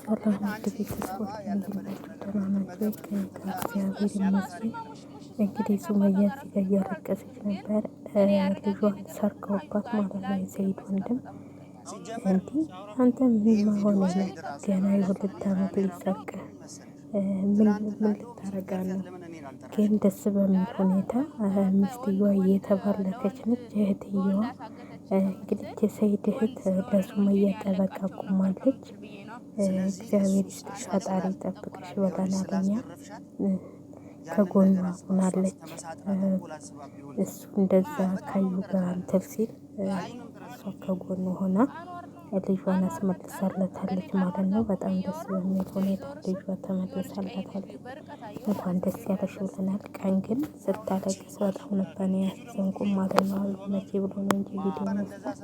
ሰላም ውድ ቤተሰቦች እንዴት ናችሁ? ደህና ናችሁ? ከእግዚአብሔር ይመስገን። እንግዲህ ሱመያ እዚህ ጋር እያለቀሰች ነበር። ልጇን ሰርቀውባት ማለት ነው፣ የሰኢድ ወንድም። እንዲህ አንተ ምን መሆን ነው? ገና የሁለት ዓመት ሊሰርቅህ ምን ልታረጋ ነው? ግን ደስ በሚል ሁኔታ ሚስትየዋ እየተባረከች ነች። እህትየዋ እንግዲህ የሰኢድ እህት ለሱመያ ጠበቃ ቆማለች። እግዚአብሔር ይስጥሽ፣ ፈጣሪ ጠብቅሽ ብለናል እኛ። ከጎኗ ሆናለች። እሱ እንደዛ ካዩ ጋር እንትን ሲል እሷ ከጎኑ ሆና ልጇን አስመልሳለታለች ማለት ነው። በጣም ደስ በሚል ሁኔታ ልጇ ተመልሳለታለች። እንኳን ደስ ያለሽ ብለናል። ቀን ግን ስታለቅስ በጣም ነበር ያዘንኩት ማለት ነው። መቼ ብሎ ነው እንጂ ቪዲዮ መስራት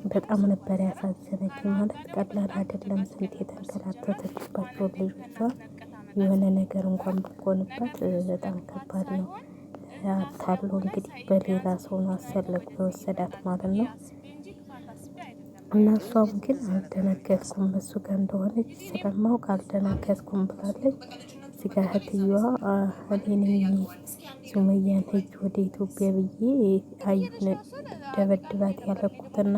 በጣም ነበር ያሳዘነች። ማለት ቀላል አይደለም። ስንት የተንከራተተችባቸው ልጆቿ የሆነ ነገር እንኳን ብትሆንበት በጣም ከባድ ነው። አታሎ እንግዲህ በሌላ ሰው ነው አሰለቁ የወሰዳት ማለት ነው። እና እሷም ግን አልደነገጥኩም እሱ ጋር እንደሆነች ስለማውቅ አልደነገጥኩም ብላለች። እዚህ ጋር እህትየዋ እኔ ነኝ ሱመያን ሂጅ ወደ ኢትዮጵያ ብዬ አዩን ደበድባት ያለኩትና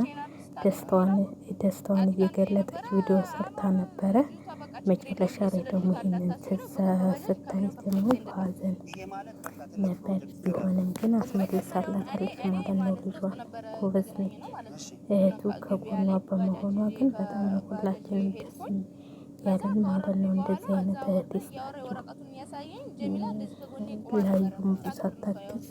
ደስታዋን እየገለጠች ቪዲዮ ሰርታ ነበረ። መጨረሻ ላይ ደግሞ ይህንን ስታይ ደግሞ በሀዘን ነበር። ቢሆንም ግን አስመልሳላታለች ማለት ነው። ልጇን ጎበዝ ነች እህቱ ከጎኗ በመሆኗ ግን በጣም ነው ሁላችንም ደስ ያለን ማለት ነው። እንደዚህ አይነት እህት ይስጣችሁ። ላዩም ሳታግዝ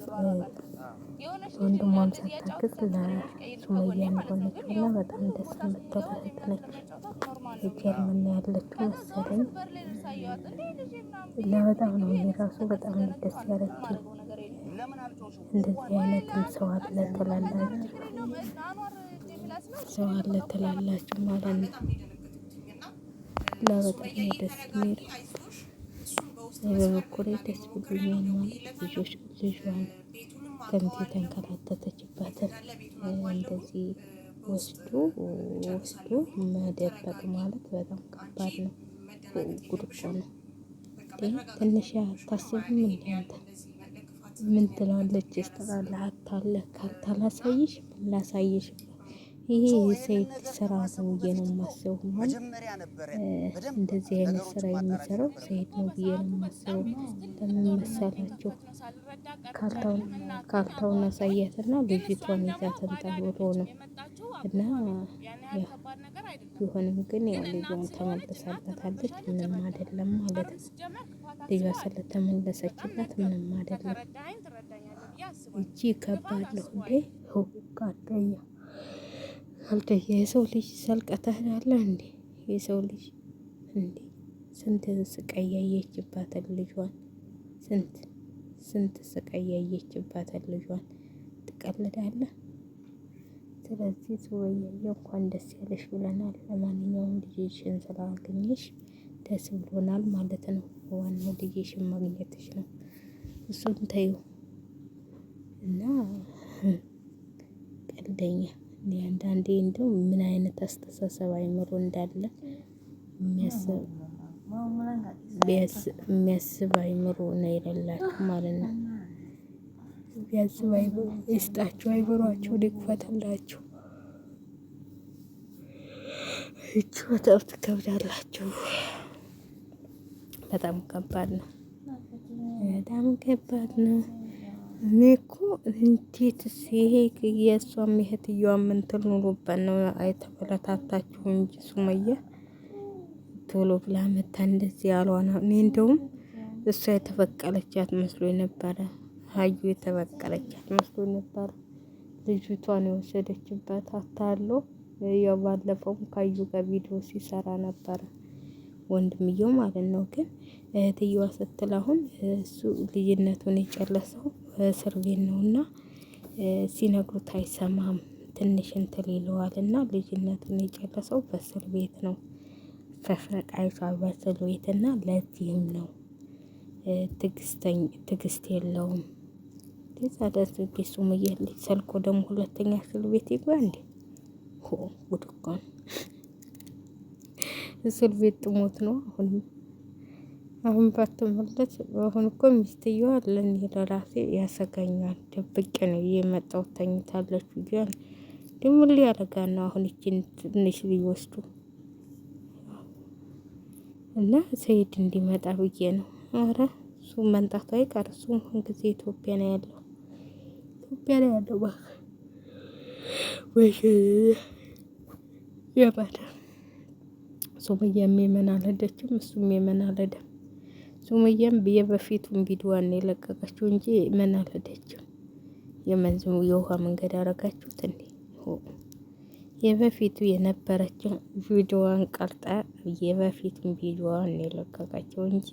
ወንድሟም ሳታግዝ ለሱመያ የሆነችው እና በጣም ደስ የምትል እህት ነች። ጀርመን ያለችው መሰለኝ። ለበጣም ነው የራሱ በጣም ደስ ያለችኝ። እንደዚህ አይነትም ሰው አለ ትላላችሁ፣ ሰው አለ ትላላችሁ ማለት ነው። ለበጣም ነው ደስ የሚል። በበኩሌ ደስ ብሎኛል ማለት ልጇን ከምት የተንከራተተችበትን እንደዚህ ወስዶ መደበቅ ማለት በጣም ከባድ ነው። ጉድ እኮ ነው። ትንሽ አታስብም እንዴ አንተ? ምን ትላለች? ስተላልህ አታለህ ካላሳይሽ ምን ላሳይሽ? ይሄ የሰኢድ ስራ ነው ብዬ ነው የማስበው። ማለት እንደዚህ አይነት ስራ የሚሰራው ሰኢድ ነው ብዬ ነው የማስበው። ለምን መሰላችሁ? ካርታውን አሳያትና ልጅቷን ይዛት እንታ ብሎ ነው። እና ቢሆንም ግን ያው ልጇን ተመልሳላታለች። ምንም አይደለም ማለት ነው። ልጇ ስለተመለሰችላት ምንም አይደለም። እቺ ከባድ ነው እንዴ! ካልተየ የሰው ልጅ ሰልቀተህ ትሄዳለህ እንዴ? የሰው ልጅ እንዴ! ስንት ስቃይ ያየችባትን ልጇን ስንት ስቃይ ያየችባትን ልጇን ትቀልዳለህ? ስለዚህ ሱመያ እንኳን ደስ ያለሽ ብለናል። ለማንኛውም ልጅሽን ስላገኘሽ ደስ ብሎናል ማለት ነው። ዋናው ልጅሽን ማግኘትሽ ነው። እሱን ተይው እና ቀልደኛ እኔ አንዳንዴ እንደው ምን አይነት አስተሳሰብ አይምሮ እንዳለ የሚያስብ አይምሮ ነው የሌላችሁ ማለት ነው። ቢያስብ አይምሮ ይስጣችሁ፣ አይምሯችሁን ይክፈትላችሁ። እቺ በጣም ትከብዳላችሁ። በጣም ከባድ ነው። በጣም ከባድ ነው። እኔ እኮ እንዴትስ ይሄ የእሷም እህትየዋም እንትን ኑሮበት ነው አይተበለታታችሁ እንጂ ሱመያ ቶሎ ብላ መታ እንደዚህ ያሏና እኔ እንደውም እሷ የተበቀለቻት መስሎኝ ነበረ። ሀዩ የተበቀለቻት መስሎኝ ነበረ። ልጅቷን የወሰደችበት አታሎ ያው ባለፈውም ካዩ ጋር ቪዲዮ ሲሰራ ነበረ ወንድምየው ማለት ነው። ግን እህትየዋ ስትል አሁን እሱ ልጅነቱን የጨረሰው እስር ቤት ነውና ሲነግሩት አይሰማም። ትንሽ እንትን ይለዋልና ልጅነቱን የጨረሰው በእስር ቤት ነው። ተሰቃይቷል በእስር ቤትና ለዚህም ነው ትዕግስት የለውም። ለዛ ደስ ቤት ሱመያ ልጅ ሰልኮ ደግሞ ሁለተኛ እስር ቤት ይግባ እንዴ? ጉድ እኮ ነው። እስር ቤት ጥሞት ነው አሁን ባትመለስ። አሁን እኮ ሚስትየዋ ለእኔ ለራሴ ያሰጋኛል። ደብቄ ነው የመጣው ተኝታለች ብዬሽ ደግሞ ሊያረጋ ነው አሁን ይችን ትንሽ ሊወስዱ እና ሰይድ እንዲመጣ ብዬ ነው። ኧረ እሱ መምጣቱ አይቀር። እሱም ጊዜ ኢትዮጵያ ነው ያለው። ኢትዮጵያ ነው ያለው ወይ የባዳ ሱመያም የመን አልሄደችም፣ እሱም የመን አልሄደም። ሱመያም የበፊቱን ቪዲዮዋን የለቀቀችው እንጂ የመን አልሄደችም። የመን ዝም የውሃ መንገድ አረጋችሁት እንዴ? የበፊቱ የነበረችው ቪዲዮዋን ቀርጣ የበፊቱን ቪዲዮዋን የለቀቀችው እንጂ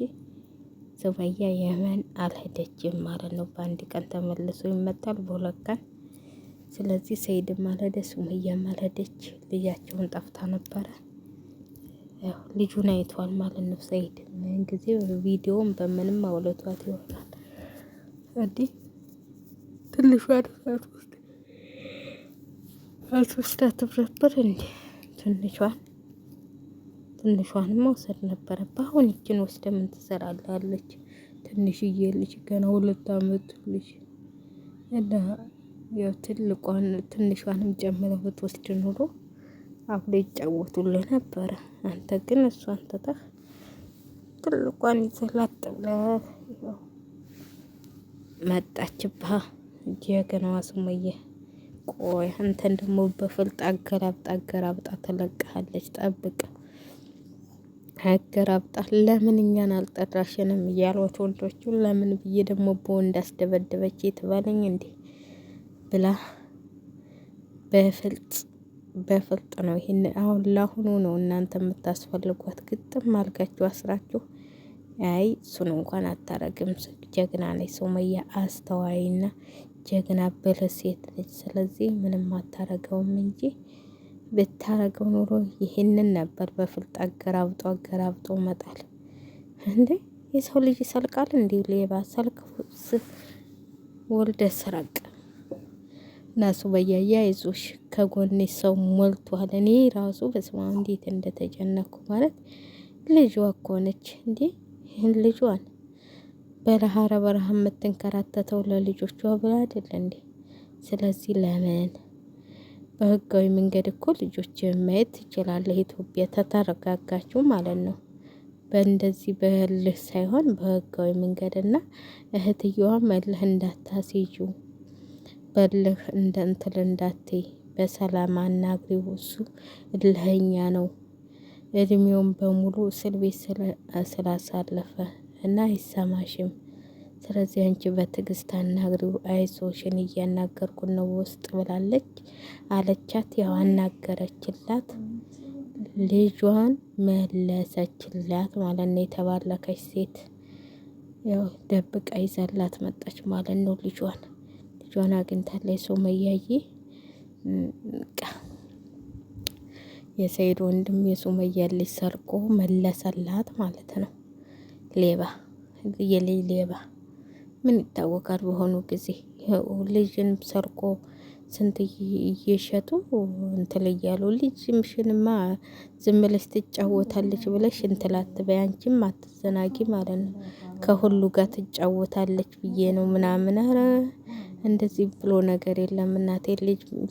ሱመያ የመን አልሄደችም ማለት ነው። በአንድ ቀን ተመልሶ ይመጣል፣ በሁለት ቀን። ስለዚህ ሰይድም አልሄደ፣ ሱመያም አልሄደች። ልጃቸውን ጠፍታ ነበረ። ያው ልጁን አይቷል ማለት ነው። ሰይድ ምን ጊዜ ቪዲዮውን በምንም አውለቷት ይሆናል እንዴ? ትንሿ አትወስዳትም ነበር እንዴ? ትንሿን መውሰድ ነበረ። በአሁን ይችን ወስደ ምን ትሰራላለች? ትንሽዬ ልጅ ገና 2 አመት ልጅ እና ያው ትንሿንም ጨምረው ብትወስድ ኑሮ አብሮ ይጫወቱልህ ነበረ። አንተ ግን እሷን ትተህ ትልቋን ይዘላት ብለህ መጣችብህ። ጀግናዋ ሱመያ። ቆይ አንተን ደግሞ በፍልጥ አገራብጣ ትለቅሃለች። ጠብቅ። አገራብጣ ለምን እኛን አልጠራሽንም እያሏት ወንዶቹ ለምን ብዬ ደግሞ በወንድ አስደበደበች ትበለኝ እንዴ ብላ በፍልጥ ነው። ይሄን አሁን ላሁኑ ነው እናንተ የምታስፈልጓት። ግጥም አልጋችሁ አስራችሁ። አይ እሱን እንኳን አታረግም። ጀግና ነች ሱመያ፣ አስተዋይና ጀግና ብልህ ሴት ነች። ስለዚህ ምንም አታረገውም እንጂ ብታረገው ኑሮ ይሄንን ነበር በፍልጥ አገራብጦ መጣል። እንዴ የሰው ልጅ ይሰልቃል እንዴ? ሌባ ሰልክ ወልደ ስረቅ እና ሱመያ አይዞሽ ከጎኔ ሰው ሞልቷል። እኔ ራሱ በስመ አብ እንዴት እንደተጨነኩ ማለት ልጇ እኮ ነች እንዴ? ይህን ልጇን በረሃ የምትንከራተተው ለልጆቿ ብላ አይደለ እንዴ? ስለዚህ ለምን በህጋዊ መንገድ እኮ ልጆች ማየት ትችላለህ። ኢትዮጵያ ተተረጋጋችሁ ማለት ነው። በእንደዚህ በልህ ሳይሆን በህጋዊ መንገድና እህትየዋ መልህ እንዳታስይዙ በልህ እንደንትል እንዳትይ በሰላም አናግሪው። እሱ እልህኛ ነው። እድሜውን በሙሉ እስር ቤት ስላሳለፈ እና አይሰማሽም። ስለዚህ አንቺ በትዕግስት አናግሪው። አይዞሽን እያናገርኩን ነው ውስጥ ብላለች አለቻት። ያው አናገረችላት፣ ልጇን መለሰችላት ማለት ነው። የተባረከች ሴት ያው ደብቃ ይዛላት መጣች ማለት ነው። ልጇን አግኝታለች ሱመያዬ። የሰይድ ወንድም የሱመያ ልጅ ሰርቆ መለሰላት ማለት ነው። ሌባ የልጅ ሌባ ምን ይታወቃል? በሆኑ ጊዜ ልጅን ሰርቆ ስንት እየሸጡ እንትን እያሉ ልጅሽንማ ዝም ብለሽ ትጫወታለች ብለሽ እንትላት በያንቺም አትዘናጊ ማለት ነው። ከሁሉ ጋር ትጫወታለች ብዬ ነው ምናምን። ኧረ እንደዚህ ብሎ ነገር የለም እናቴ።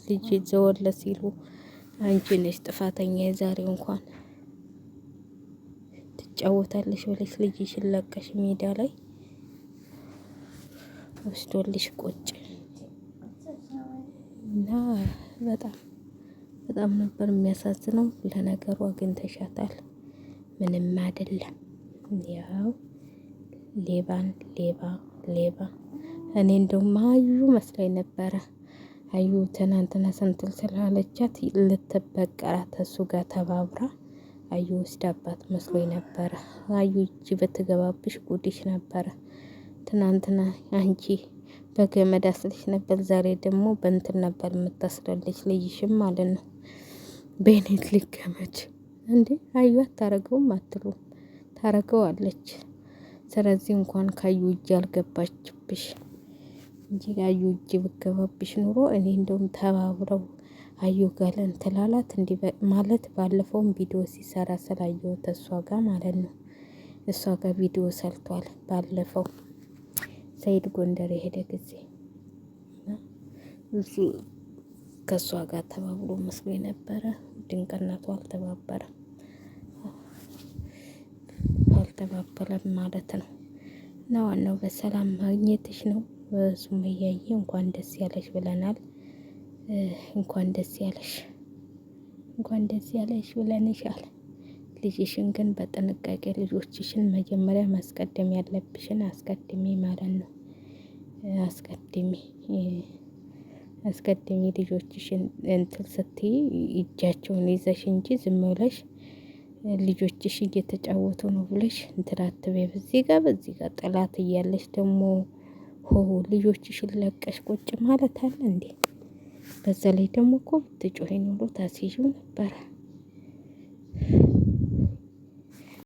ልጅ ዘወለ ሲሉ አንቺ ነሽ ጥፋተኛ። የዛሬው እንኳን ትጫወታለሽ ብለሽ ልጅሽን ለቀሽ ሜዳ ላይ ወስዶልሽ ቁጭ እና በጣም ነበር የሚያሳዝነው። ለነገሩ አግኝተሻታል፣ ምንም አይደለም። ያው ሌባን ሌባ እኔ እንደውም አዩ መስሎኝ ነበረ። አዩ ትናንትና ሰንትል ስላለቻት ልትበቀራት እሱ ጋር ተባብራ አዩ ወስዳባት መስሎኝ ነበረ። አዩ እጅ በትገባብሽ ጉዲሽ ነበረ። ትናንትና አንቺ በገመድ አስልሽ ነበር፣ ዛሬ ደግሞ በእንትን ነበር የምታስረልሽ ልይሽም ማለት ነው። በኔት ሊገመድ እንዴ? አዩ አታረገውም አትሉም? ታረገዋለች። ስለዚህ እንኳን ካዩ እጅ አልገባችብሽ እንጂ አዩ እጅ ብገባብሽ ኑሮ እኔ እንደውም ተባብረው አዩ ጋር እንትን አላት እንዲህ ማለት ባለፈውም ቪዲዮ ሲሰራ ስላየሁት እሷ ጋር ማለት ነው። እሷ ጋር ቪዲዮ ሰርቷል ባለፈው ሰይድ ጎንደር የሄደ ጊዜ እሱ ከእሷ ጋር ተባብሎ መስሎ የነበረ ድንቅነቱ አልተባበለም ማለት ነው። እና ዋናው በሰላም ማግኘትሽ ነው። ሱመያዬ እንኳን ደስ ያለሽ ብለናል። እንኳን ደስ ያለሽ እንኳን ደስ ያለሽ ብለንሻል። ልጅሽን ግን በጥንቃቄ ልጆችሽን መጀመሪያ ማስቀደም ያለብሽን አስቀድሚ ማለት ነው። አስቀድሚ ልጆችሽን እንትን ስትይ እጃቸውን ይዘሽ እንጂ ዝም ብለሽ ልጆችሽ እየተጫወቱ ነው ብለሽ እንትን አትበይ። በዚህ ጋር ጠላት እያለሽ ደግሞ ልጆችሽን ለቀሽ ቁጭ ማለት አለ እንዴ? በዛ ላይ ደግሞ እኮ ብትጮሂ ኖሮ ታስይዥው ነበረ።